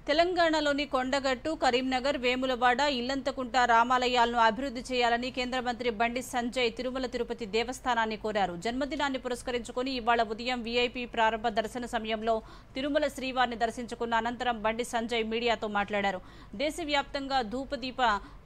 తెలంగాణలోని కొండగట్టు, కరీంనగర్, వేములవాడ, ఇల్లంతకుంట రామాలయాలను అభివృద్ధి చేయాలని కేంద్ర మంత్రి బండి సంజయ్ తిరుమల తిరుపతి దేవస్థానాన్ని కోరారు. జన్మదినాన్ని పురస్కరించుకుని ఇవాళ ఉదయం వీఐపీ ప్రారంభ దర్శన సమయంలో తిరుమల శ్రీవారిని దర్శించుకున్న అనంతరం బండి సంజయ్ మీడియాతో మాట్లాడారు. దేశవ్యాప్తంగా ధూపదీప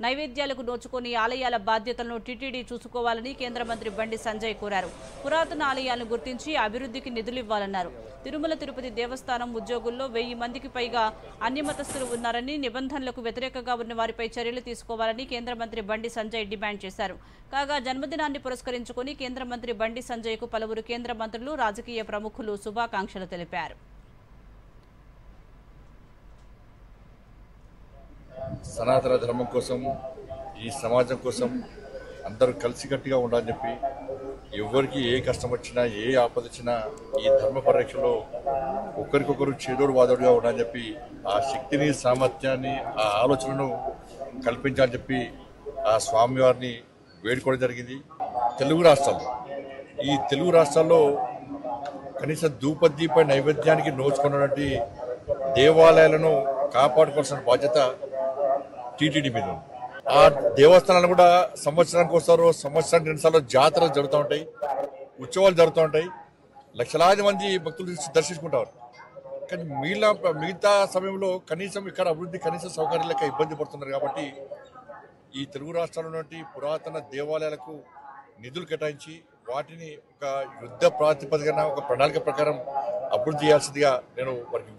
నైవేద్యాలకు నోచుకుని ఆలయాల బాధ్యతలను టీటీడీ చూసుకోవాలని కేంద్ర మంత్రి బండి సంజయ్ కోరారు. పురాతన ఆలయాలను గుర్తించి అభివృద్ధికి నిధులివ్వాలన్నారు. తిరుమల తిరుపతి దేవస్థానం ఉద్యోగుల్లో 1000 మందికి పైగా అన్యమతస్థులు ఉన్నారని, నిబంధనలకు వ్యతిరేకంగా ఉన్న వారిపై చర్యలు తీసుకోవాలని కేంద్ర మంత్రి బండి సంజయ్ డిమాండ్ చేశారు. కాగా జన్మదినాన్ని పురస్కరించుకుని కేంద్ర మంత్రి బండి సంజయ్కు పలువురు కేంద్ర మంత్రులు, రాజకీయ ప్రముఖులు శుభాకాంక్షలు తెలిపారు. సనాతన ధర్మం కోసం, ఈ సమాజం కోసం అందరూ కలిసికట్టుగా ఉండాలని చెప్పి, ఎవరికి ఏ కష్టం వచ్చినా, ఏ ఆపద వచ్చినా ఈ ధర్మ పరిరక్షణలో ఒకరికొకరు చేదోడు వాదోడుగా ఉండాలని చెప్పి, ఆ శక్తిని, సామర్థ్యాన్ని, ఆ ఆలోచనను కల్పించాలని చెప్పి ఆ స్వామివారిని వేడుకోవడం జరిగింది. ఈ తెలుగు రాష్ట్రాల్లో కనీసం ధూపదీప నైవేద్యానికి నోచుకున్నటువంటి దేవాలయాలను కాపాడుకోవాల్సిన బాధ్యత టీటీడీ మీద ఉంది. ఆ దేవస్థానాలు కూడా సంవత్సరానికి ఒకసారి, సంవత్సరానికి 2 సార్లు జాతరలు జరుగుతూ ఉంటాయి, ఉత్సవాలు జరుగుతూ ఉంటాయి, లక్షలాది మంది భక్తులు దర్శించుకుంటారు. కానీ మిగతా సమయంలో కనీసం ఇక్కడ అభివృద్ధి, కనీస సౌకర్యాలు లెక్క ఇబ్బంది పడుతున్నారు. కాబట్టి ఈ తెలుగు రాష్ట్రాల్లో ఉన్నటువంటి పురాతన దేవాలయాలకు నిధులు కేటాయించి వాటిని ఒక యుద్ధ ప్రాతిపదికన, ఒక ప్రణాళిక ప్రకారం అభివృద్ధి చేయాల్సిందిగా నేను వారికి